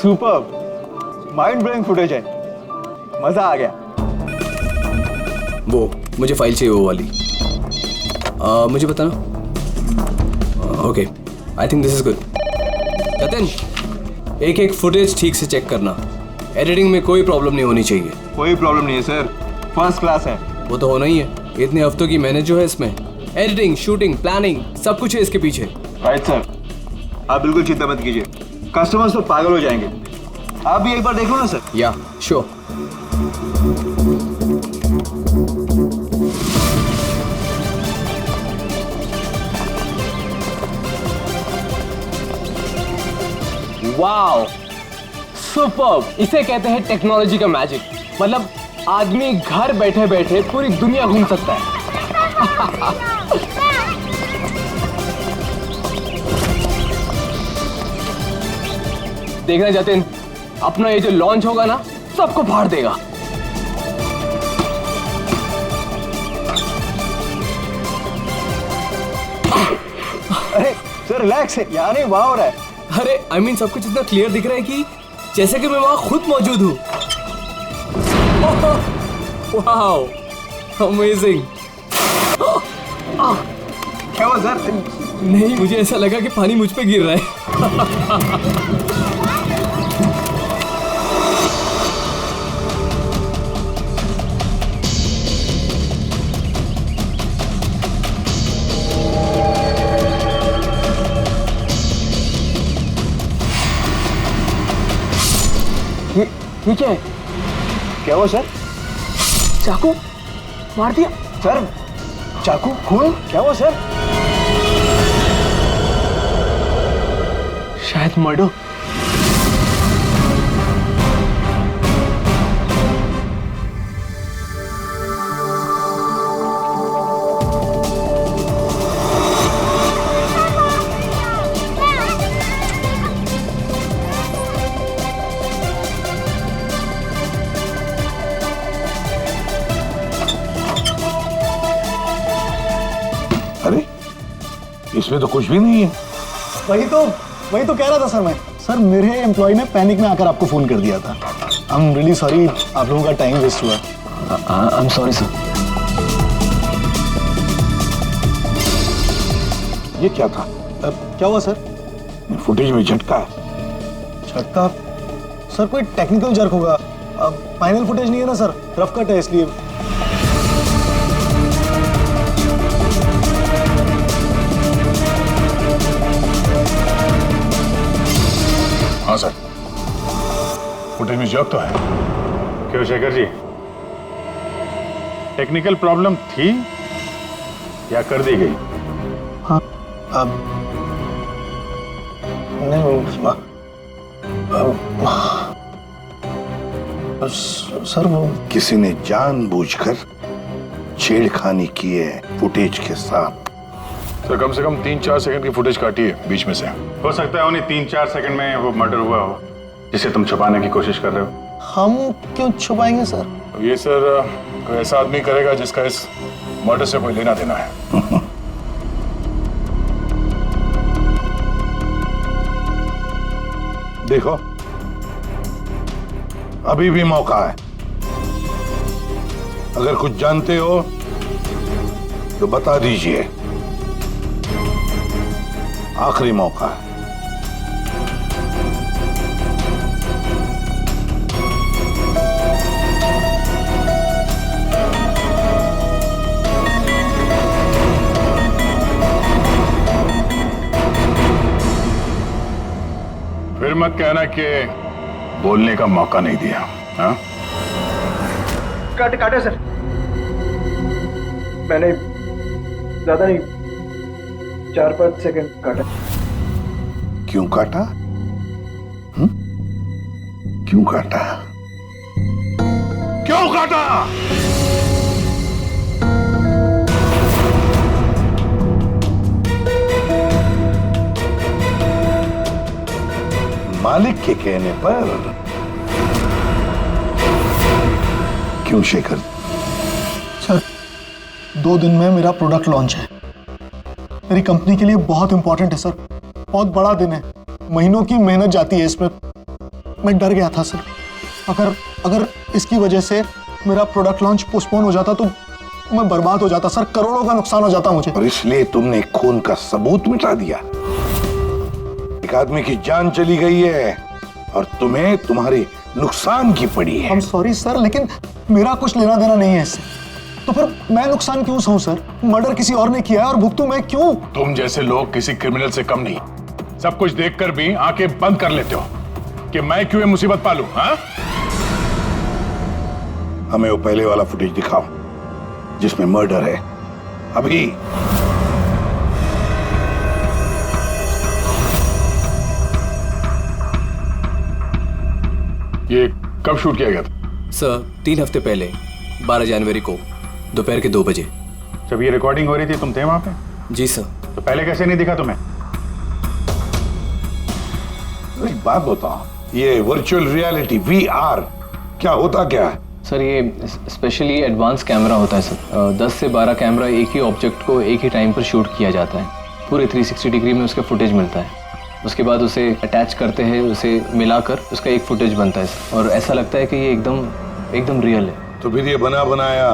Super, mind blowing footage है, मजा आ गया। वो मुझे फाइल चाहिए वो वाली। मुझे बताना। Okay, I think this is good. Jatin, एक फुटेज ठीक से चेक करना, एडिटिंग में कोई प्रॉब्लम नहीं होनी चाहिए। कोई प्रॉब्लम नहीं है सर, फर्स्ट क्लास है। वो तो होना ही है, इतने हफ्तों की मेहनत जो है इसमें, एडिटिंग, शूटिंग, प्लानिंग, सब कुछ है इसके पीछे। राइट सर, आप बिल्कुल चिंता मत कीजिए, कस्टमर्स तो पागल हो जाएंगे। आप भी एक बार देखो ना सर। या श्योर। Wow, superb! इसे कहते हैं टेक्नोलॉजी का मैजिक। मतलब आदमी घर बैठे बैठे पूरी दुनिया घूम सकता है। देखना जतिन, अपना ये जो लॉन्च होगा ना, सबको फाड़ देगा। अरे सर रिलैक्स है, यहाँ नहीं वहाँ हो रहा है। अरे आई मीन सब कुछ इतना क्लियर दिख रहा है कि जैसे कि मैं वहां खुद मौजूद हूँ। Wow, amazing. क्या हुआ सर? नहीं, मुझे ऐसा लगा कि पानी मुझ पे गिर रहा है। ठीक है। क्या हुआ सर? चाकू मार दिया सर, चाकू, खून, क्या हुआ सर? शायद मर्डर। अरे इसमें तो कुछ भी नहीं है। वही तो कह रहा था सर मैं। सर मेरे एम्प्लॉय ने पैनिक में आकर आपको फोन कर दिया था। आई एम रियली सॉरी, आप लोगों का टाइम वेस्ट हुआ। I am sorry sir. ये क्या था? क्या हुआ सर? फुटेज में झटका है। झटका? सर कोई टेक्निकल जर्क होगा। फाइनल फुटेज नहीं है ना सर, रफ कट है इसलिए। हाँ सर, फुटेज में जर्क तो है। क्यों शेखर जी, टेक्निकल प्रॉब्लम थी या कर दी गई? हाँ, नहीं सर वो किसी ने जानबूझकर छेड़खानी की है फुटेज के साथ। सर कम से कम 3-4 सेकंड की फुटेज काटी है बीच में से। हो सकता है उन्हीं 3-4 सेकंड में वो मर्डर हुआ हो जिसे तुम छुपाने की कोशिश कर रहे हो। हम क्यों छुपाएंगे सर? ये सर कोई ऐसा आदमी करेगा जिसका इस मर्डर से कोई लेना देना है। देखो, अभी भी मौका है। अगर कुछ जानते हो तो बता दीजिए, आखिरी मौका है। फिर मत कहना कि बोलने का मौका नहीं दिया। हाँ, काटे सर, मैंने ज्यादा नहीं, 4-5 सेकंड काटा। क्यों काटा? क्यों काटा? क्यों काटा? मालिक के कहने पर। क्यों शेखर? सर 2 दिन में मेरा प्रोडक्ट लॉन्च है। मेरी कंपनी के लिए बहुत इंपॉर्टेंट है सर, बहुत बड़ा दिन है। महीनों की मेहनत जाती है इसमें। मैं डर गया था सर। अगर अगर इसकी वजह से मेरा प्रोडक्ट लॉन्च पोस्टपोन हो जाता तो मैं बर्बाद हो जाता सर, करोड़ों का नुकसान हो जाता मुझे। और इसलिए तुमने खून का सबूत मिटा दिया। एक आदमी की जान चली गई है और तुम्हें तुम्हारे नुकसान की पड़ी है। आई एम सॉरी सर, लेकिन मेरा कुछ लेना देना नहीं है इससे। तो फिर मैं नुकसान क्यों सहूं सर? मर्डर किसी और ने किया है और भुगतूं मैं क्यों? तुम जैसे लोग किसी क्रिमिनल से कम नहीं। सब कुछ देखकर भी आंखें बंद कर लेते हो कि मैं क्यों ये मुसीबत पालूं, हाँ? हमें वो पहले वाला फुटेज दिखाओ जिसमें मर्डर है। अभी ये कब शूट किया गया था? सर 3 हफ्ते पहले 12 जनवरी को दोपहर के 2 बजे। जब ये रिकॉर्डिंग हो रही थी तुम थे वहां पे? जी सर। तो पहले कैसे नहीं दिखा तुम्हें? एक बात बताओ, ये वर्चुअल रियलिटी VR क्या होता क्या है? सर ये स्पेशली एडवांस कैमरा होता है सर। 10 से 12 कैमरा एक ही ऑब्जेक्ट को एक ही टाइम पर शूट किया जाता है। पूरे 360 डिग्री में उसका फुटेज मिलता है। उसके बाद उसे अटैच करते हैं, उसे मिलाकर उसका एक फुटेज बनता है सर। और ऐसा लगता है कि ये एकदम रियल है। तो फिर ये बना बनाया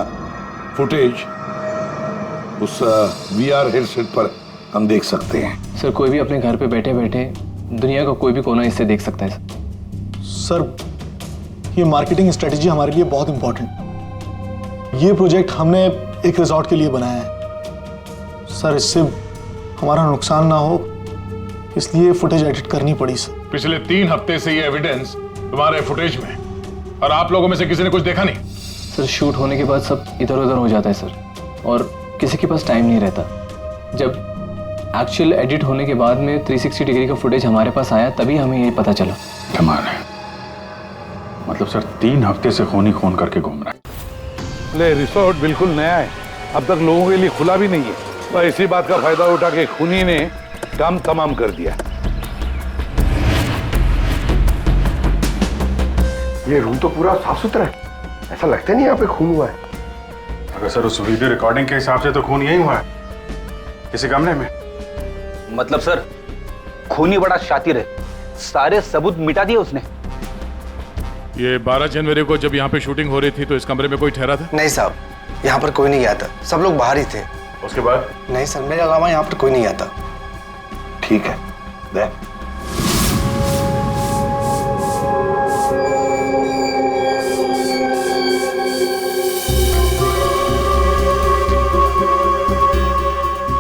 फुटेज उस VR हेडसेट पर हम देख सकते हैं। सर कोई भी अपने घर पे बैठे बैठे दुनिया का कोई भी कोना इससे देख सकता है सर। सर ये मार्केटिंग स्ट्रेटेजी हमारे लिए बहुत इंपॉर्टेंट। ये प्रोजेक्ट हमने एक रिजॉर्ट के लिए बनाया है सर। इससे हमारा नुकसान ना हो इसलिए फुटेज एडिट करनी पड़ी सर। पिछले 3 हफ्ते से ये एविडेंस तुम्हारे फुटेज में, और आप लोगों में से किसी ने कुछ देखा नहीं? सर शूट होने के बाद सब इधर उधर हो जाता है सर, और किसी के पास टाइम नहीं रहता। जब एक्चुअल एडिट होने के बाद में 360 डिग्री का फुटेज हमारे पास आया तभी हमें ये पता चला। कमाल है। मतलब सर 3 हफ्ते से खून ही खून करके घूम रहा है। ले रिसोर्ट बिल्कुल नया है, अब तक लोगों के लिए खुला भी नहीं है। तो इसी बात का फायदा उठा के खूनी ने काम तमाम कर दिया। ये रूम तो पूरा साफ सुथरा है, ऐसा लगता नहीं यहाँ पे खून हुआ है। अगर सर उस वीडियो रिकॉर्डिंग के हिसाब से तो खून यही हुआ है, किसी कमरे में। मतलब सर खूनी बड़ा शातिर है, सारे सबूत मिटा दिए उसने। ये 12 जनवरी को जब यहाँ पे शूटिंग हो रही थी तो इस कमरे में कोई ठहरा था? नहीं साहब, यहाँ पर कोई नहीं गया था, सब लोग बाहर ही थे। उसके बाद? नहीं सर, मेरे अलावा यहाँ पर कोई नहीं आता। ठीक है, दे।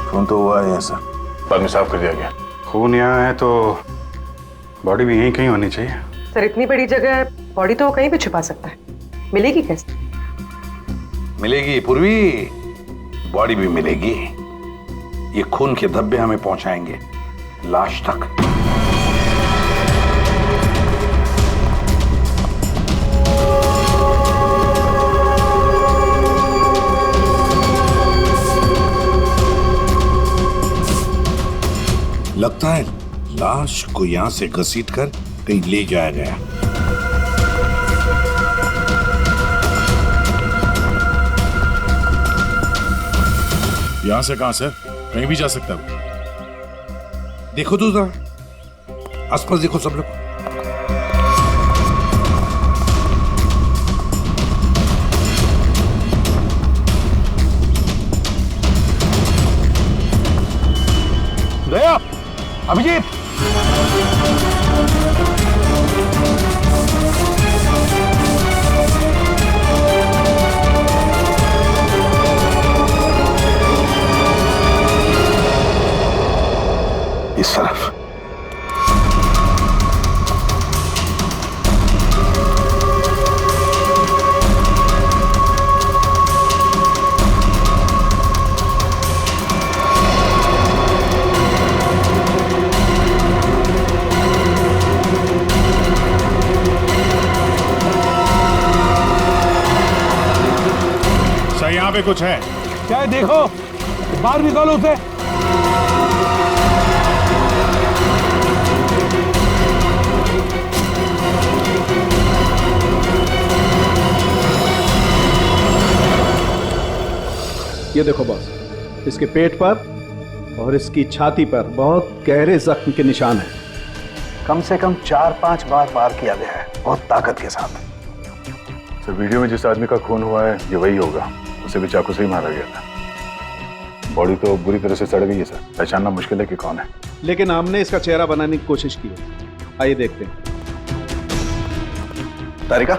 खून तो हुआ है सर। बाद में साफ कर दिया गया। खून यहाँ है तो बॉडी भी यहीं कहीं होनी चाहिए। सर इतनी बड़ी जगह है, बॉडी तो वो कहीं भी छुपा सकता है, मिलेगी कैसे? मिलेगी पूर्वी, बॉडी भी मिलेगी। ये खून के धब्बे हमें पहुंचाएंगे लाश तक। लगता है लाश को यहां से घसीटकर कहीं ले जाया गया। यहां से कहां सर? कहीं भी जा सकता है। देखो तो जरा आसपास देखो सब लोग। दया, अभिजीत, इस तरफ। सर यहाँ पे कुछ है? क्या है देखो, बाहर निकालो उसे। ये देखो बॉस, इसके पेट पर और इसकी छाती पर बहुत गहरे जख्म के निशान हैं। कम से कम 4-5 बार वार किया गया है, बहुत ताकत के साथ। सर वीडियो में जिस आदमी का खून हुआ है ये वही होगा, उसे भी चाकू से ही मारा गया था। बॉडी तो बुरी तरह से सड़ गई है सर, पहचानना मुश्किल है कि कौन है। लेकिन हमने इसका चेहरा बनाने की कोशिश की है, आइए देखते हैं। तारिका,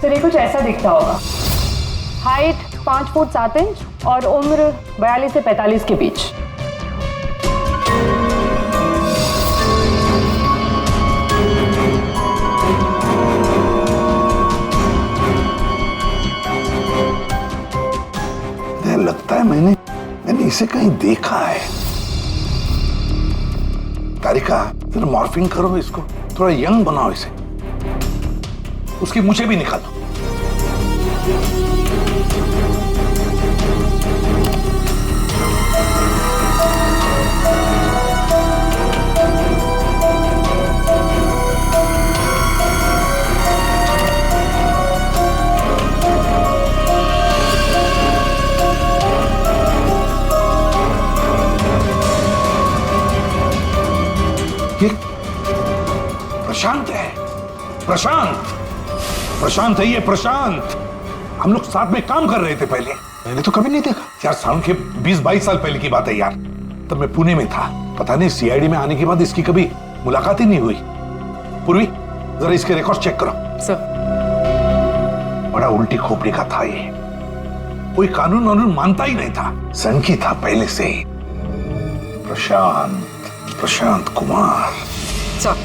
सर ये कुछ ऐसा दिखता होगा। हाइट 5 फुट 7 इंच और उम्र 42 से 45 के बीच। लगता है मैंने इसे कहीं देखा है। तारिका, जरा मॉर्फिंग करो इसको, थोड़ा यंग बनाओ इसे, उसकी मूछें भी निकालो। ये प्रशांत है, प्रशांत है ये, प्रशांत। हम लोग साथ में काम कर रहे थे पहले। मैंने तो कभी नहीं देखा यार, साल के 20-22 साल पहले की बात है यार। तब मैं पुणे में था, पता नहीं सीआईडी में आने के बाद इसकी कभी मुलाकात ही नहीं हुई। पूर्वी, जरा इसके रिकॉर्ड चेक करो। सर, बड़ा उल्टी खोपड़ी का था ये, कोई कानून वानून मानता ही नहीं था, सनकी था पहले से ही। प्रशांत कुमार। सर,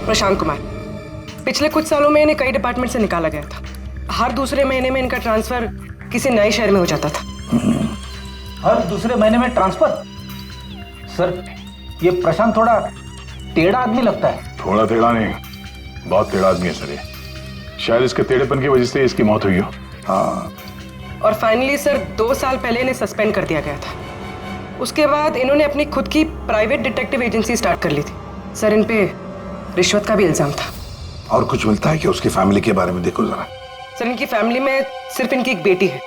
प्रशांत कुमार पिछले कुछ सालों में इन्हें कई डिपार्टमेंट से निकाला गया था। हर दूसरे महीने में इनका ट्रांसफर किसी नए शहर में हो जाता था। हर दूसरे महीने में ट्रांसफर? सर ये प्रशांत थोड़ा टेढ़ा आदमी लगता है। थोड़ा टेढ़ा नहीं, बहुत टेढ़ा आदमी है सर ये। शायद इसके टेढ़ेपन की वजह से इसकी मौत हुई हो। हाँ। और फाइनली सर 2 साल पहले इन्हें सस्पेंड कर दिया गया था। उसके बाद इन्होंने अपनी खुद की प्राइवेट डिटेक्टिव एजेंसी स्टार्ट कर ली थी। सर इन पे रिश्वत का भी इल्जाम था। और कुछ मिलता है कि उसकी फैमिली के बारे में देखो जरा। सर इनकी फैमिली में सिर्फ इनकी एक बेटी है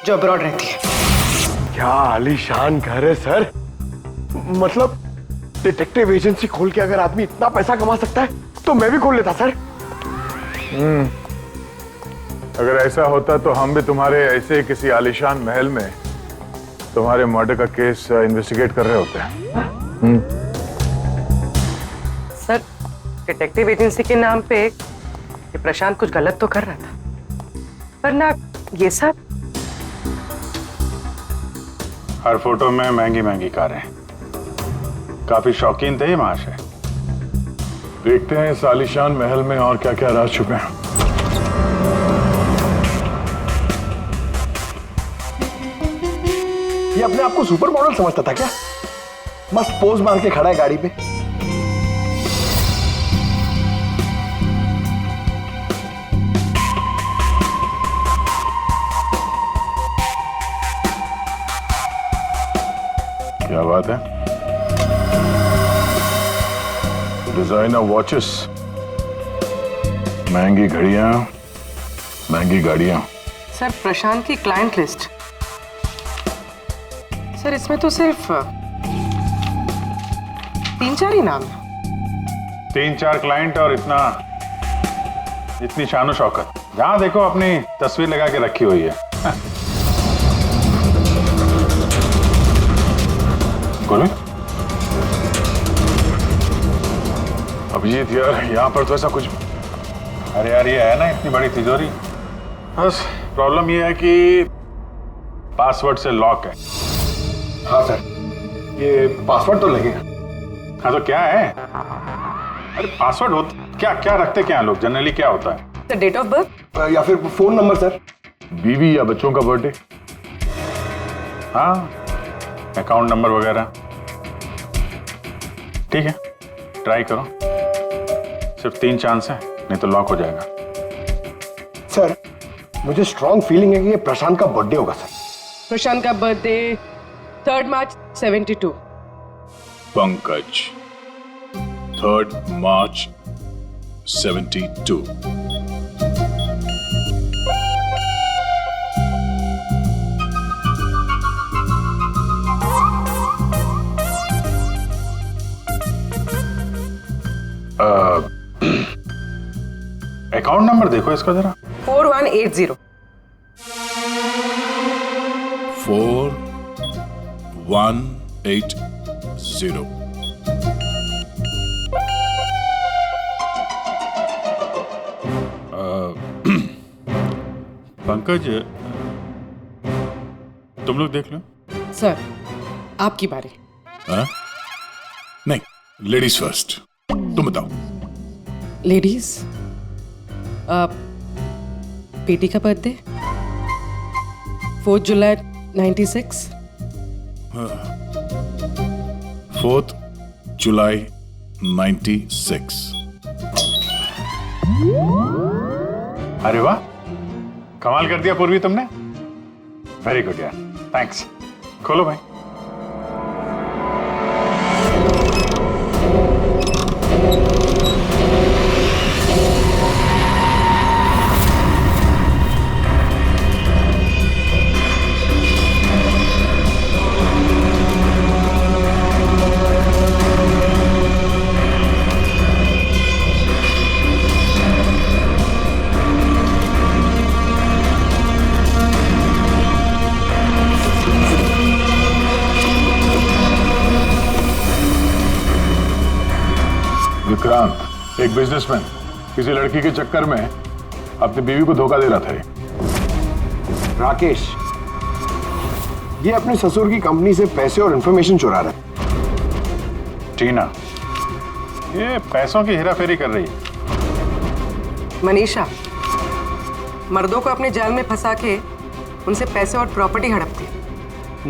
जो अब्रॉड रहती है। क्या आलीशान घर है सर। मतलब डिटेक्टिव एजेंसी खोल के अगर आदमी इतना पैसा कमा सकता है तो मैं भी खोल लेता सर। अगर ऐसा होता तो हम भी तुम्हारे ऐसे किसी आलीशान महल में तुम्हारे मर्डर का केस इन्वेस्टिगेट कर रहे होते हैं। सर डिटेक्टिव एजेंसी के नाम पे ये प्रशांत कुछ गलत तो कर रहा था, पर ना ये सब। हर फोटो में महंगी महंगी कारें, काफी शौकीन थे ये महाशय। देखते हैं इस आलीशान महल में और क्या क्या राज छुपे हैं। ये अपने आप को सुपर मॉडल समझता था क्या? मस्त पोज मार के खड़ा है गाड़ी पे। क्या बात है? डिजाइनर वॉचेस, महंगी घड़ियां, महंगी गाड़ियां। सर प्रशांत की क्लाइंट लिस्ट, सर इसमें तो सिर्फ 3-4 ही नाम है। 3-4 क्लाइंट और इतनी शानो शौकत। जहां देखो अपनी तस्वीर लगा के रखी हुई है। अभिजीत यार, यहाँ पर तो ऐसा कुछ। अरे यार ये है ना इतनी बड़ी तिजोरी, बस प्रॉब्लम ये है कि पासवर्ड से लॉक है। हाँ सर, ये पासवर्ड तो लगेगा। हाँ तो क्या है? अरे पासवर्ड होता क्या, क्या रखते क्या लोग जनरली, क्या होता है? सर डेट ऑफ बर्थ या फिर फोन नंबर सर। बीवी या बच्चों का बर्थडे, हाँ अकाउंट नंबर वगैरह। ठीक है ट्राई करो, सिर्फ 3 चांस है, नहीं तो लॉक हो जाएगा। सर मुझे स्ट्रॉन्ग फीलिंग है कि ये प्रशांत का बर्थडे होगा सर। प्रशांत का बर्थडे 3 मार्च 72। पंकज 3 मार्च 72। अकाउंट नंबर देखो इसका जरा। 4180। 4180। पंकज, तुम लोग देख लो। सर, आपकी बारी। हाँ? नहीं, लेडीज फर्स्ट। तुम बताओ। लेडीज, बेटी का बर्थडे 4 जुलाई 96। 4 जुलाई 96। अरे वाह, कमाल कर दिया पूर्वी तुमने। वेरी गुड यार, थैंक्स। खोलो भाई। विक्रांत, एक बिजनेसमैन, किसी लड़की के चक्कर में अपनी बीवी को धोखा दे रहा था। राकेश, ये अपने ससुर की कंपनी से पैसे और इंफॉर्मेशन चुरा रहा है। टीना, ये पैसों की हेराफेरी कर रही है। मनीषा, मर्दों को अपने जाल में फंसा के उनसे पैसे और प्रॉपर्टी हड़पती।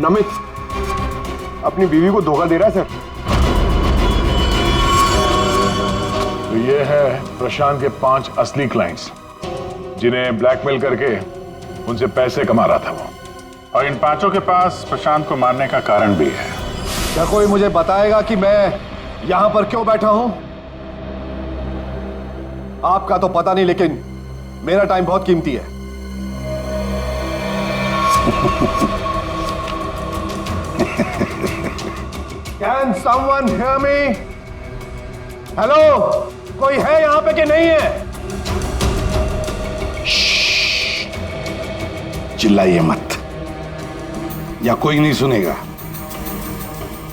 नमित अपनी बीवी को धोखा दे रहा है सर। तो ये है प्रशांत के 5 असली क्लाइंट्स, जिन्हें ब्लैकमेल करके उनसे पैसे कमा रहा था वो। और इन 5 के पास प्रशांत को मारने का कारण भी है। क्या कोई मुझे बताएगा कि मैं यहां पर क्यों बैठा हूं? आपका तो पता नहीं, लेकिन मेरा टाइम बहुत कीमती है। Can someone hear me? Hello, कोई है यहां पे कि नहीं है? चिल्लाइए मत, या कोई नहीं सुनेगा।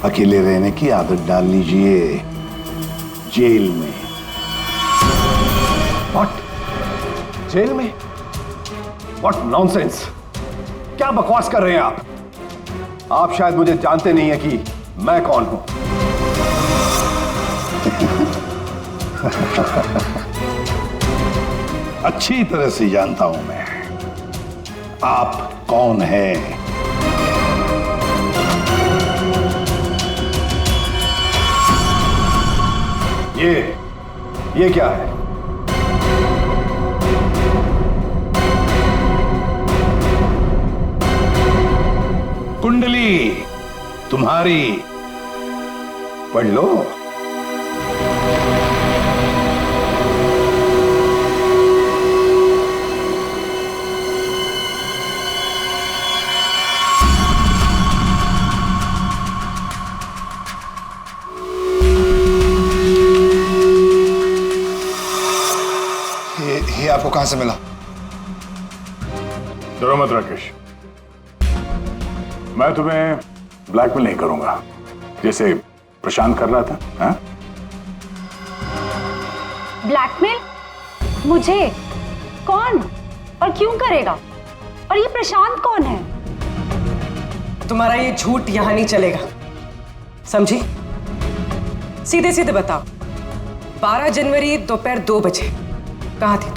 अकेले रहने की आदत डाल लीजिए जेल में। What? जेल में? What nonsense? क्या बकवास कर रहे हैं आप? आप शायद मुझे जानते नहीं है कि मैं कौन हूं। अच्छी तरह से जानता हूं मैं आप कौन हैं। ये क्या है? कुंडली तुम्हारी, पढ़ लो। ये आपको कहां से मिला? डरो मत राकेश, मैं तुम्हें ब्लैकमेल नहीं करूंगा जैसे प्रशांत कर रहा था। हाँ? ब्लैकमेल? मुझे? कौन और क्यों करेगा? और ये प्रशांत कौन है? तुम्हारा ये झूठ यहां नहीं चलेगा, समझी? सीधे सीधे बताओ, 12 जनवरी दोपहर 2 बजे कहां थी तुम?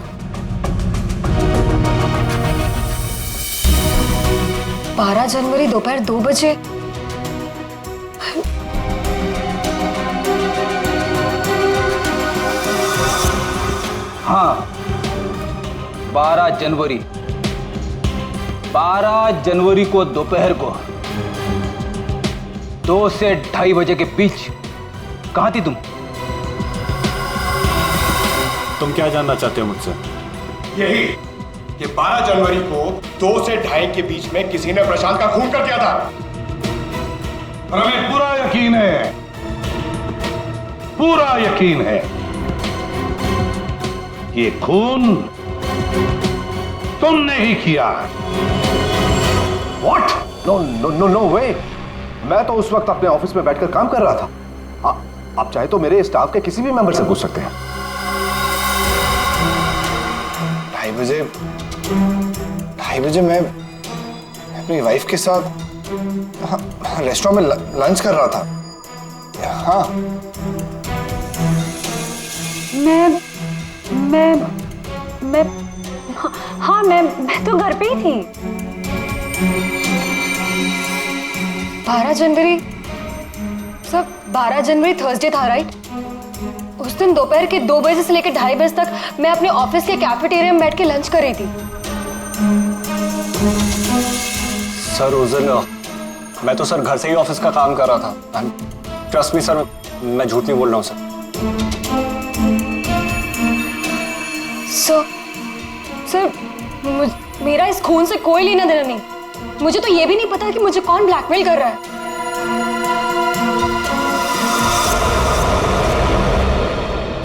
12 जनवरी दोपहर 2 बजे? हाँ, 12 जनवरी को दोपहर को 2 से 2:30 बजे के बीच कहां थी तुम? तुम क्या जानना चाहते हो मुझसे? यही कि 12 जनवरी को 2 से 2:30 के बीच में किसी ने प्रशांत का खून कर दिया था। और हमें पूरा यकीन है ये खून तुमने ही किया। What? No, no, no, no way! मैं तो उस वक्त अपने ऑफिस में बैठकर काम कर रहा था। आप चाहे तो मेरे स्टाफ के किसी भी मेंबर से पूछ सकते हैं। 2:30 बजे मैं अपनी वाइफ के साथ रेस्टोरेंट में लंच कर रहा था। हाँ, मैं तो घर पे ही थी। 12 जनवरी सब 12 जनवरी थर्सडे था, राइट? उस दिन दोपहर के 2 बजे से लेकर 2:30 बजे तक मैं अपने ऑफिस के कैफेटेरिया में बैठ के लंच कर रही थी। सर उस दिन मैं तो सर घर से ही ऑफिस का काम कर रहा था। ट्रस्ट मी सर, मैं झूठ नहीं बोल रहा हूँ सर। सर मेरा इस खून से कोई लेना देना नहीं। मुझे तो ये भी नहीं पता कि मुझे कौन ब्लैकमेल कर रहा है।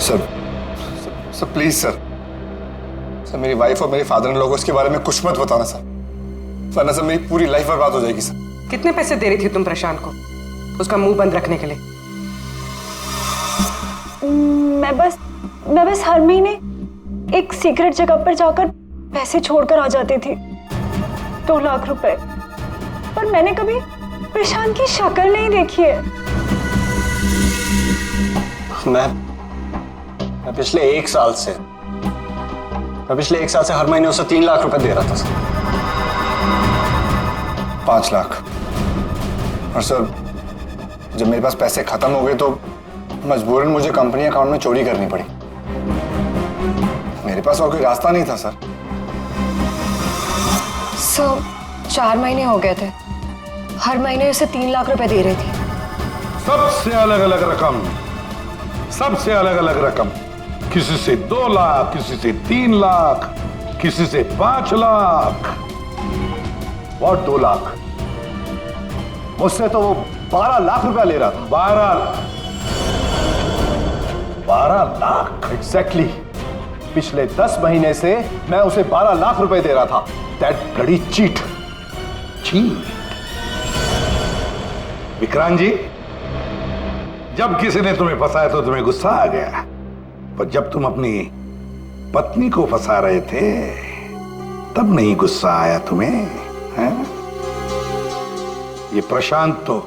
सर प्लीज सर, मेरी वाइफ और मेरे फादर इन लॉ को इसके बारे में कुछ मत बताना सर, वरना सर मेरी पूरी लाइफ बर्बाद हो जाएगी सर। कितने पैसे दे रही थी तुम प्रशांत को उसका मुंह बंद रखने के लिए? मैं बस हर महीने एक सीक्रेट जगह पर जाकर पैसे छोड़कर आ जाती थी, 2 लाख रुपए। पर मैंने कभी प्रशांत की शक्ल नहीं देखी है। मैं पिछले 1 साल से हर महीने उसे 3 लाख रुपए दे रहा था सर। 5 लाख। और सर जब मेरे पास पैसे खत्म हो गए तो मजबूरन मुझे कंपनी अकाउंट में चोरी करनी पड़ी। मेरे पास और कोई रास्ता नहीं था सर। 4 महीने हो गए थे, हर महीने उसे 3 लाख रुपए दे रही थी। सबसे अलग अलग रकम, किसी से 2 लाख, किसी से 3 लाख, किसी से 5 लाख। What 2 लाख? मुझसे तो वो 12 लाख रुपया ले रहा था। 12 लाख एग्जैक्टली। पिछले 10 महीने से मैं उसे 12 लाख रुपए दे रहा था। That bloody cheat. Vikrant ji, जब किसी ने तुम्हें फंसाया तो तुम्हें गुस्सा आ गया, पर जब तुम अपनी पत्नी को फंसा रहे थे तब नहीं गुस्सा आया तुम्हें, हैं? ये प्रशांत तो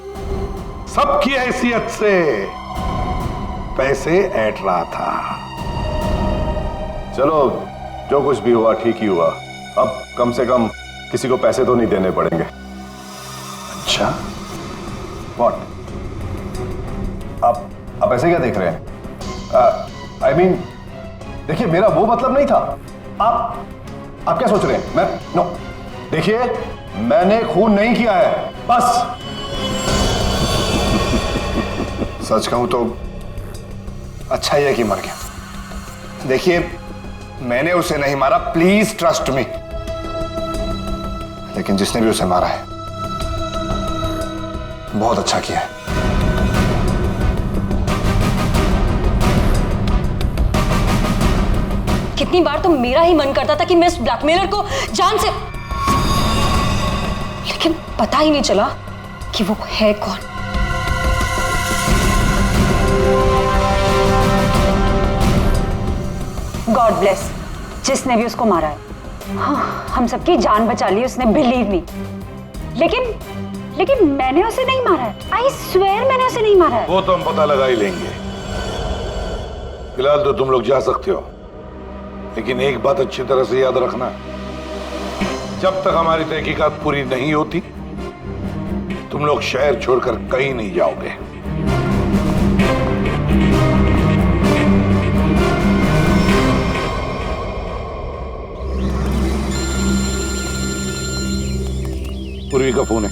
सबकी हैसियत से पैसे ऐंठ रहा था। चलो जो कुछ भी हुआ ठीक ही हुआ। अब कम से कम किसी को पैसे तो नहीं देने पड़ेंगे। अच्छा, व्हाट? आप ऐसे क्या देख रहे हैं? I mean, देखिए मेरा वो मतलब नहीं था। आप क्या सोच रहे हैं? नो, देखिए मैंने खून नहीं किया है, बस। सच कहूं तो अच्छा ही है कि मर गया। देखिए मैंने उसे नहीं मारा, प्लीज ट्रस्ट मी। लेकिन जिसने भी उसे मारा है बहुत अच्छा किया है। कितनी बार तो मेरा ही मन करता था कि मैं इस ब्लैकमेलर को जान से, लेकिन पता ही नहीं चला कि वो है कौन। गॉड ब्लेस जिसने भी उसको मारा है। हाँ, हम सबकी जान बचा ली उसने, बिलीव मी। लेकिन मैंने उसे नहीं मारा है। आई स्वेयर मैंने उसे नहीं मारा है। वो तो हम पता लगा ही लेंगे। फिलहाल तो तुम लोग जा सकते हो, लेकिन एक बात अच्छी तरह से याद रखना, जब तक हमारी तहकीकात पूरी नहीं होती तुम लोग शहर छोड़कर कहीं नहीं जाओगे। पूर्वी का फोन है।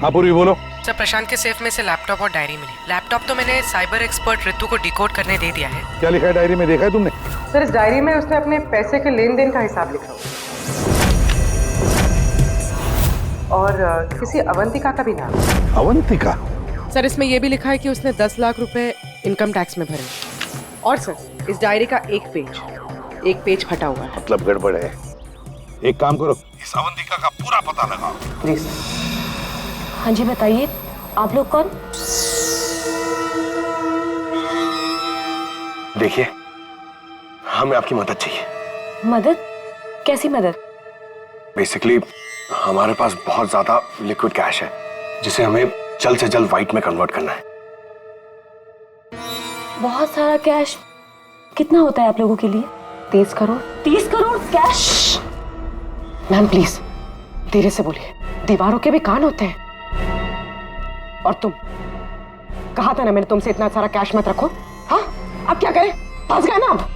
हाँ पूर्वी बोलो। सर प्रशांत के सेफ में से लैपटॉप और डायरी मिली। लैपटॉप तो मैंने साइबर एक्सपर्ट ऋतु को डिकोड करने दे दिया है। क्या लिखा है डायरी में, देखा है तुमने? सर इस डायरी में उसने अपने पैसे के लेन देन का हिसाब लिखा हुआ और किसी अवंतिका का भी नाम। अवंतिका? सर इसमें यह भी लिखा है कि उसने 10 लाख रुपए इनकम टैक्स में भरे। और सर इस डायरी का एक पेज फटा हुआ है। मतलब गड़बड़ है। एक काम करो, इस अवंतिका का पूरा पता लगाओ प्लीज। हाँ जी बताइए, आप लोग कौन? देखिए, हमें आपकी मदद चाहिए। मदद? कैसी मदद? बेसिकली हमारे पास बहुत ज्यादा लिक्विड कैश है जिसे हमें जल्द से जल्द व्हाइट में कन्वर्ट करना है। बहुत सारा कैश? कितना होता है आप लोगों के लिए? 30 crore. 30 crore cash? Ma'am please धीरे से बोलिए, दीवारों के भी कान होते हैं। और तुम, कहा था ना मैंने तुमसे इतना सारा कैश मत रखो। हाँ, अब क्या करें? फंस गए ना अब।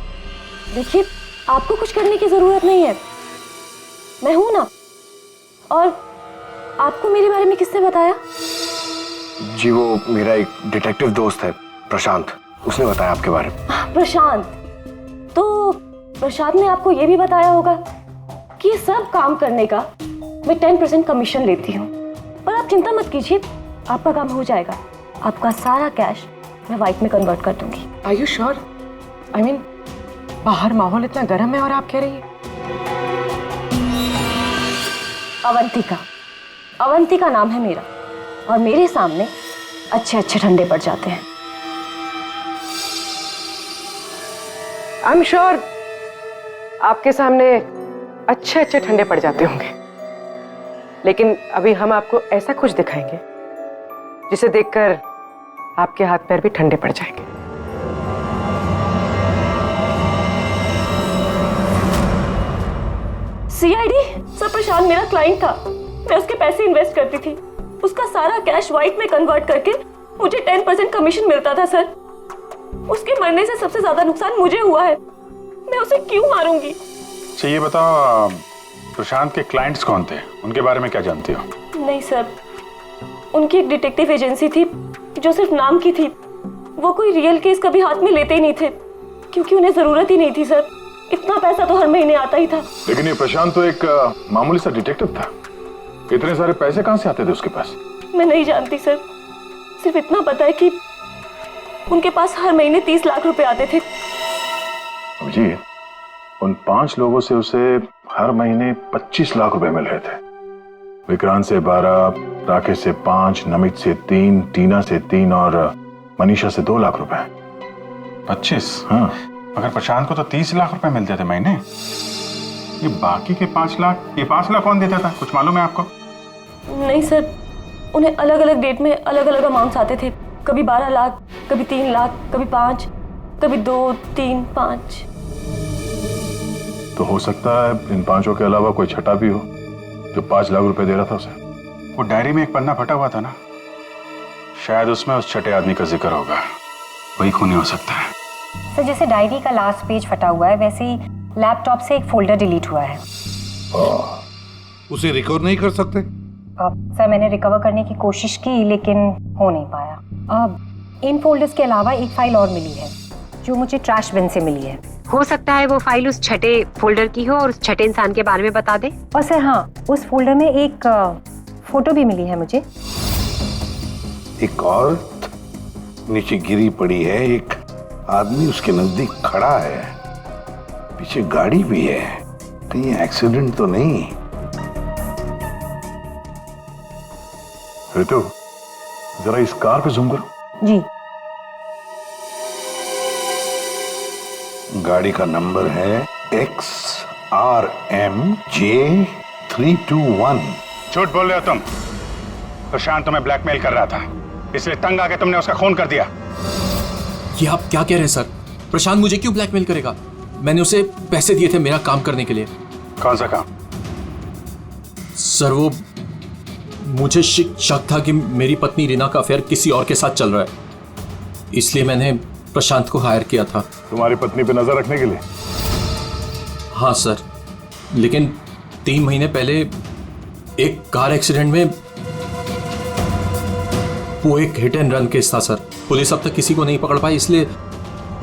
देखिए, आपको कुछ करने की जरूरत नहीं है, मैं हूं ना। और आपको मेरे बारे में किसने बताया? जी वो मेरा एक डिटेक्टिव दोस्त है प्रशांत, उसने बताया आपके बारे में। प्रशांत? तो प्रशांत ने आपको यह भी बताया होगा कि ये सब काम करने का मैं 10% कमीशन लेती हूँ। पर आप चिंता मत कीजिए, आपका काम हो जाएगा। आपका सारा कैश मैं व्हाइट में कन्वर्ट कर दूंगी। Are you sure? I mean बाहर माहौल इतना गर्म है और आप कह रही हैं। अवंतिका नाम है मेरा, और मेरे सामने अच्छे अच्छे ठंडे पड़ जाते हैं। आई एम श्योर आपके सामने अच्छे अच्छे ठंडे पड़ जाते होंगे, लेकिन अभी हम आपको ऐसा कुछ दिखाएंगे जिसे देखकर आपके हाथ पैर भी ठंडे पड़ जाएंगे। सीआईडी? सर प्रशांत मेरा क्लाइंट था, मैं उसके पैसे इन्वेस्ट करती थी। उसका सारा कैश व्हाइट में कन्वर्ट करके मुझे 10% कमीशन मिलता था सर। उसके मरने से सबसे ज्यादा नुकसान मुझे हुआ है, मैं उसे क्यों मारूंगी? अच्छा ये बताओ, प्रशांत के क्लाइंट्स कौन थे, उनके बारे में क्या जानती हो? नहीं सर, उनकी एक डिटेक्टिव एजेंसी थी जो सिर्फ नाम की थी। वो कोई रियल केस कभी हाथ में लेते ही नहीं थे, क्योंकि उन्हें जरूरत ही नहीं थी सर। इतना पैसा तो हर महीने आता ही था। लेकिन ये प्रशांत तो एक मामूली सा डिटेक्टिव था, इतने सारे पैसे कहां से आते थे उसके पास? मैं नहीं जानती सर, सिर्फ इतना पता है कि उनके पास हर महीने 30 लाख रुपए आते थे। जी, उन 5 लोगों से उसे हर महीने 25 लाख रुपए मिल रहे थे। विक्रांत से 12, राकेश से 5, नमित से 3, टीना से 3 और मनीषा से 2 लाख रुपए। 25? हाँ। मगर प्रशांत को तो 30 लाख रुपए मिलते थे महीने। ये बाकी के 5 लाख, ये 5 लाख कौन देता था, कुछ मालूम है आपको? नहीं सर, उन्हें अलग अलग डेट में अलग अलग अमाउंट्स आते थे। कभी 12 लाख, कभी 3 लाख, कभी 5, कभी 2, 3, 5। तो हो सकता है इन 5 के अलावा कोई छठा भी हो जो 5 लाख रुपए दे रहा था उसे। वो डायरी में एक पन्ना फटा हुआ था ना, शायद उसमें उस छठे आदमी का जिक्र होगा, वही खूनी हो सकता है। सर जैसे डायरी का लास्ट पेज फटा हुआ है, वैसे ही लैपटॉप से एक फोल्डर डिलीट हुआ है। उसे रिकवर नहीं कर सकते? सर मैंने रिकवर करने की कोशिश की लेकिन हो नहीं पाया। अब इन फोल्डर्स के अलावा एक फाइल और मिली है जो मुझे ट्रैश बिन से मिली है। हो सकता है वो फाइल उस छठे फोल्डर की हो और उस छठे इंसान के बारे में बता दे। और सर हाँ, उस फोल्डर में एक फोटो भी मिली है मुझे। एक औरत नीचे गिरी पड़ी है, एक आदमी उसके नजदीक खड़ा है, पीछे गाड़ी भी है। कहीं एक्सीडेंट तो नहीं? ऋतु, जरा इस कार पे जूम करो। जी। गाड़ी का नंबर है XRMJ321। झूठ बोल रहे हो तुम। प्रशांत तुम्हें ब्लैकमेल कर रहा था, इसलिए तंग आके तुमने उसका खून कर दिया। ये आप क्या कह रहे हैं सर? प्रशांत मुझे क्यों ब्लैकमेल करेगा? मैंने उसे पैसे दिए थे मेरा काम करने के लिए। कौन सा काम? सर वो मुझे शक था कि मेरी पत्नी रीना का अफेयर किसी और के साथ चल रहा है, इसलिए मैंने प्रशांत को हायर किया था। तुम्हारी पत्नी पे नजर रखने के लिए? हाँ सर, लेकिन 3 महीने पहले एक कार एक्सीडेंट में, वो एक हिट एंड रन केस था सर। पुलिस अब तक किसी को नहीं पकड़ पाई, इसलिए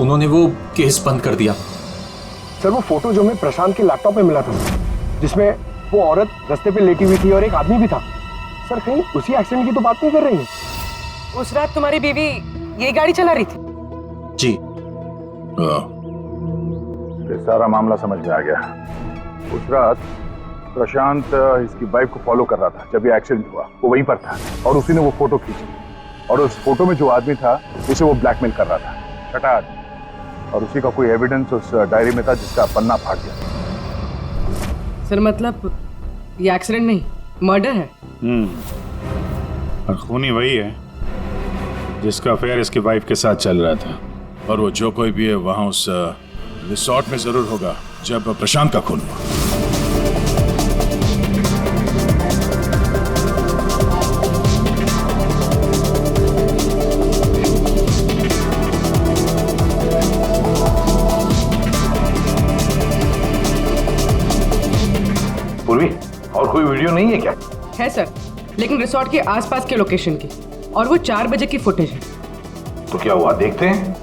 उन्होंने वो केस बंद कर दिया। सर वो फोटो जो हमें प्रशांत के लैपटॉप में मिला था, जिसमें वो औरत रास्ते पे लेटी हुई थी और एक आदमी भी था, सर कहीं उसी एक्सीडेंट की तो बात नहीं कर रही है? उस रात तुम्हारी बीवी ये गाड़ी चला रही थी? जी। ये सारा मामला समझ में आ गया। उस रात प्रशांत इसकी वाइफ को फॉलो कर रहा था। जब ये एक्सीडेंट हुआ वो वहीं पर था और उसी ने वो फोटो खींची और उस फोटो में जो आदमी था उसे वो ब्लैकमेल कर रहा था, छठा आदमी। और उसी का कोई एविडेंस उस डायरी में था जिसका पन्ना फाड़ गया। सर मतलब ये एक्सीडेंट नहीं, मर्डर है। और खूनी वही है जिसका अफेयर इसकी वाइफ के साथ चल रहा था। और वो जो कोई भी है वहां उस रिसोर्ट में जरूर होगा जब प्रशांत का खून हुआ। पूर्वी, और कोई वीडियो नहीं है क्या? है सर, लेकिन रिसोर्ट के आसपास के लोकेशन की, और वो 4 बजे की फुटेज है। तो क्या हुआ देखते हैं।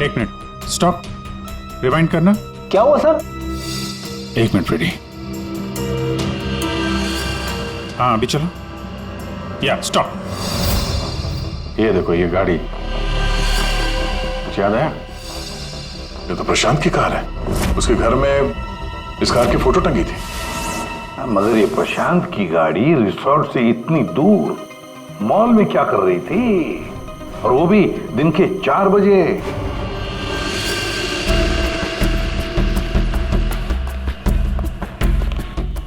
एक मिनट, स्टॉप, रिवाइंड करना। क्या हुआ सर? एक मिनट फ्रेडी। हाँ अभी चलो। या स्टॉप। ये देखो ये गाड़ी, कुछ याद आया? ये तो प्रशांत की कार है। उसके घर में इस कार की फोटो टंगी थी। मगर ये प्रशांत की गाड़ी रिसोर्ट से इतनी दूर मॉल में क्या कर रही थी, और वो भी दिन के 4 बजे?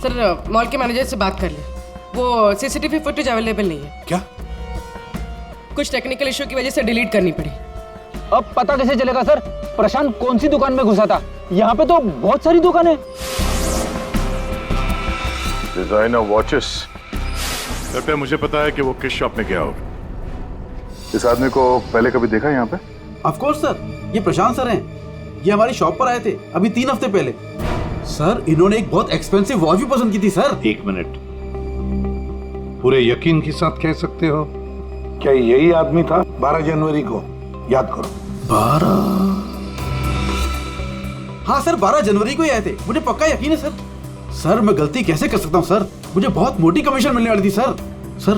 सर मॉल के मैनेजर से बात कर ले, वो सीसीटीवी फुटेज अवेलेबल नहीं है। क्या? कुछ टेक्निकल इशू की वजह से डिलीट करनी पड़ी। अब पता कैसे चलेगा सर प्रशांत कौन सी दुकान में घुसा था? यहाँ पे तो बहुत सारी दुकानें। डिजाइनर वॉचेस, लगता है मुझे पता है कि वो किस शॉप में गया होगा। इस आदमी को पहले कभी देखा यहाँ पे? ऑफ कोर्स सर, ये प्रशांत सर हैं। ये हमारी शॉप पर आए थे अभी 3 हफ्ते पहले। सर इन्होंने एक बहुत एक्सपेंसिव वॉच भी पसंद की थी सर। 1 मिनट, पूरे यकीन के साथ कह सकते हो क्या यही आदमी था 12 जनवरी को? याद करो। 12? हाँ सर, 12 जनवरी को ही आए थे, मुझे पक्का यकीन है सर। सर मैं गलती कैसे कर सकता हूँ सर, मुझे बहुत मोटी कमीशन मिलने वाली थी सर। सर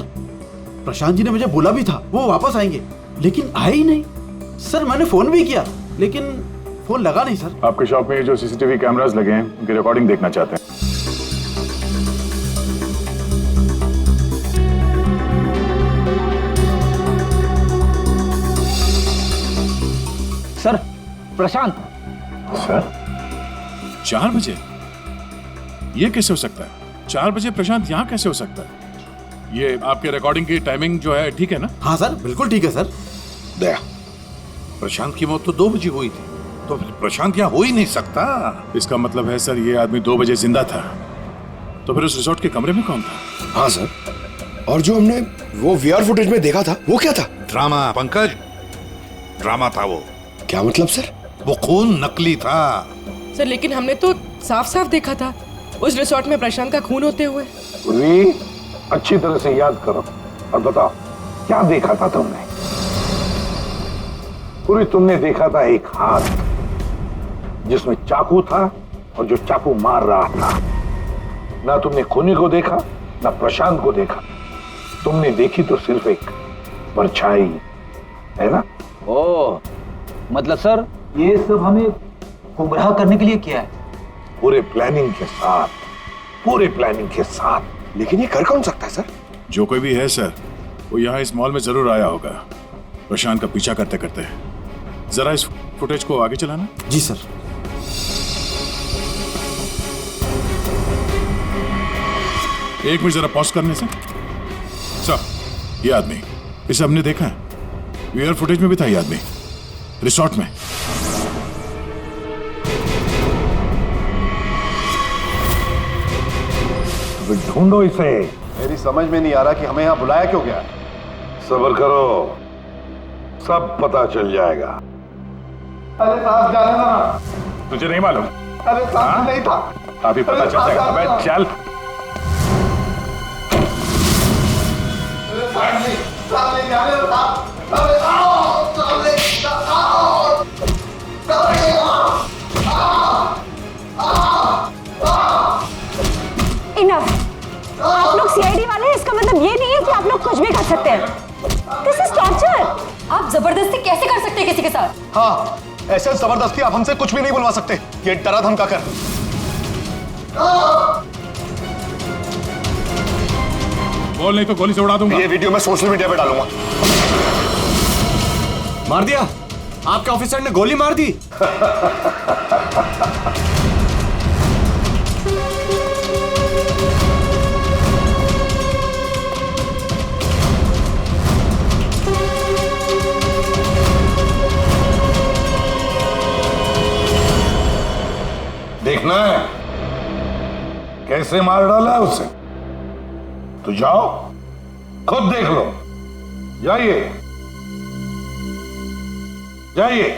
प्रशांत जी ने मुझे बोला भी था वो वापस आएंगे, लेकिन आए ही नहीं। सर मैंने फोन भी किया लेकिन फोन लगा नहीं सर। आपके शॉप में जो सीसीटीवी कैमरास लगे हैं उनकी रिकॉर्डिंग देखना चाहते हैं। सर प्रशांत। सर 4 बजे? ये कैसे हो सकता है? 4 बजे प्रशांत यहाँ कैसे हो सकता है? ये आपके रिकॉर्डिंग की टाइमिंग जो है ठीक है ना? हाँ सर बिल्कुल ठीक है सर। दया, प्रशांत की मौत तो 2 बजे हुई थी, तो प्रशांत यहाँ हो ही नहीं सकता। इसका मतलब है सर ये आदमी 2 बजे जिंदा था। तो फिर उस रिसोर्ट के कमरे में कौन था? हाँ सर, और जो हमने वो वीआर फुटेज में देखा था वो क्या था? ड्रामा पंकज, ड्रामा था वो। क्या मतलब सर? वो खून नकली था सर, लेकिन हमने तो साफ साफ देखा था उस रिसोर्ट में प्रशांत का खून होते हुए। पूरी अच्छी तरह से याद करो और बताओ क्या देखा था तुमने? पूरी तुमने देखा था एक हाथ जिसमें चाकू था और जो चाकू मार रहा था। ना तुमने खूनी को देखा ना प्रशांत को देखा, तुमने देखी तो सिर्फ एक परछाई, है ना? ओ मतलब सर ये सब हमें गुमराह करने के लिए किया है? पूरे प्लानिंग के साथ, पूरे प्लानिंग के साथ। लेकिन ये कर कौन सकता है सर? जो कोई भी है सर वो यहाँ इस मॉल में जरूर आया होगा प्रशांत का पीछा करते करते। जरा इस फुटेज को आगे चलाना। जी सर। एक मिनट जरा पॉज करने से। सर ये आदमी, इसे हमने देखा है, वीआर फुटेज में भी था ये आदमी रिसोर्ट में। तो ढूंढो इसे। मेरी समझ में नहीं आ रहा कि हमें यहाँ बुलाया क्यों गया। सब्र करो, सब पता चल जाएगा। अरे साहब जाने ना। तुझे नहीं मालूम? अरे साहब नहीं था। अभी पता चल जाएगा। अबे चल। सामने जाने दो साहब। अरे आओ, सामने आओ, सामने आओ। इनफ। आप लोग सीआईडी वाले हैं, इसका मतलब ये नहीं है कि आप लोग कुछ भी कर सकते हैं। This is torture. आप जबरदस्ती कैसे कर सकते हैं किसी के साथ? हाँ, ऐसे जबरदस्ती आप हमसे कुछ भी नहीं बुलवा सकते। ये डरा धमका कर। बोल नहीं तो गोली से उड़ा दूंगा। ये वीडियो मैं सोशल मीडिया पे डालूंगा। मार दिया? आपके ऑफिसर ने गोली मार दी? देखना है कैसे मार डाला है उसे? तो जाओ, खुद देख लो। जाइए जाइए।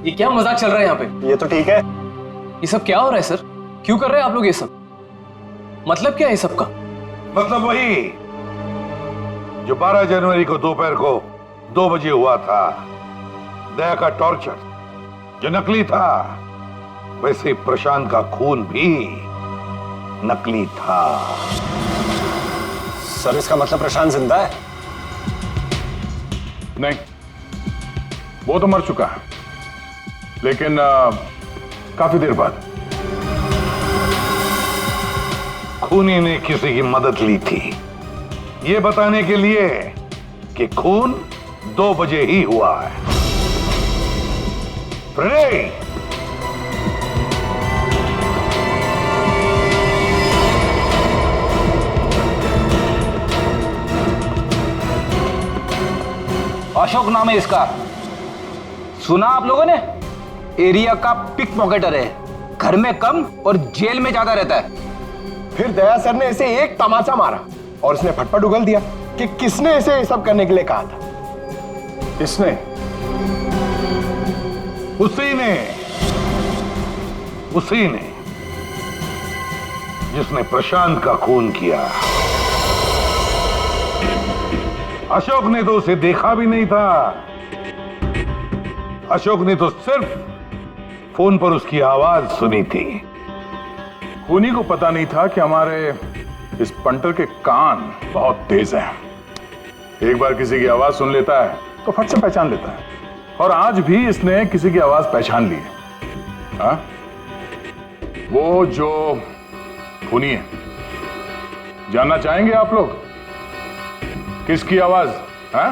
ये क्या मजाक चल रहा है यहाँ पे? ये तो ठीक है। ये सब क्या हो रहा है सर? क्यों कर रहे हैं आप लोग ये सब? मतलब क्या है ये सब का? मतलब वही जो 12 जनवरी को दोपहर को 2 बजे हुआ था, दया का टॉर्चर जो नकली था, वैसे प्रशांत का खून भी नकली था। सर इसका मतलब प्रशांत जिंदा है? नहीं, वो तो मर चुका है, लेकिन काफी देर बाद। खूनी ने किसी की मदद ली थी ये बताने के लिए कि खून 2 बजे ही हुआ है। फ्रेडे, अशोक नाम है इसका। सुना आप लोगों ने? एरिया का पिक पॉकेटर है, घर में कम और जेल में ज्यादा रहता है। फिर दया सर ने इसे एक तमाचा मारा और उसने फटफट उगल दिया कि किसने इसे सब करने के लिए कहा था। किसने? उसी ने जिसने प्रशांत का खून किया। अशोक ने तो उसे देखा भी नहीं था। अशोक ने तो सिर्फ फोन पर उसकी आवाज सुनी थी। खूनी को पता नहीं था कि हमारे इस पंटर के कान बहुत तेज हैं। एक बार किसी की आवाज सुन लेता है तो फट से पहचान लेता है, और आज भी इसने किसी की आवाज पहचान ली है। हाँ? वो जो खूनी है, जानना चाहेंगे आप लोग किसकी आवाज? हाँ?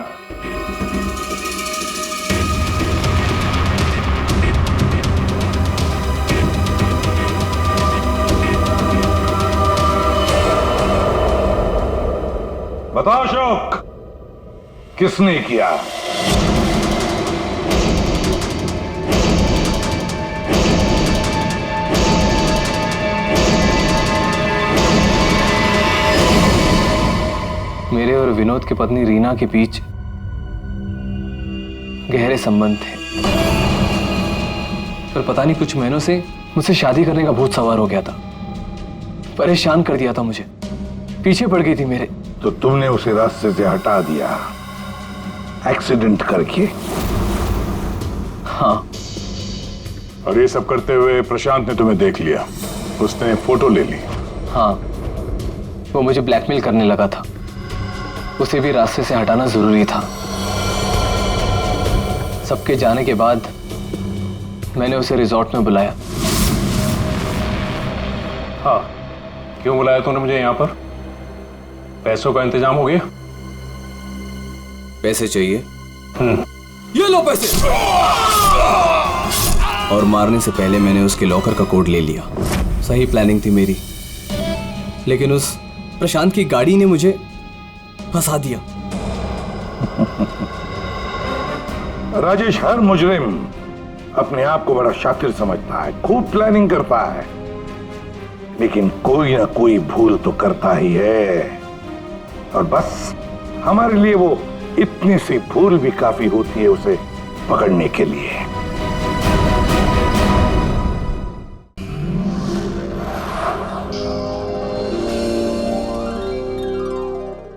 बताओ अशोक, किसने किया? मेरे और विनोद की पत्नी रीना के बीच गहरे संबंध थे, पर पता नहीं कुछ महीनों से मुझसे शादी करने का भूत सवार हो गया था। परेशान कर दिया था मुझे, पीछे पड़ गई थी मेरे। तो तुमने उसे रास्ते से हटा दिया एक्सीडेंट करके? हाँ। और ये सब करते हुए प्रशांत ने तुम्हें देख लिया, उसने फोटो ले ली। हाँ, वो मुझे ब्लैकमेल करने लगा था। उसे भी रास्ते से हटाना जरूरी था। सबके जाने के बाद मैंने उसे रिजॉर्ट में बुलाया। हाँ, क्यों बुलाया तूने मुझे यहाँ पर? पैसों का इंतजाम हो गया? पैसे चाहिए? ये लो पैसे। और मारने से पहले मैंने उसके लॉकर का कोड ले लिया। सही प्लानिंग थी मेरी, लेकिन उस प्रशांत की गाड़ी ने मुझे फंसा दिया। राजेश हर मुजरिम अपने आप को बड़ा शातिर समझता है, खूब प्लानिंग करता है, लेकिन कोई ना कोई भूल तो करता ही है। और बस हमारे लिए वो इतनी सी भूल भी काफी होती है उसे पकड़ने के लिए।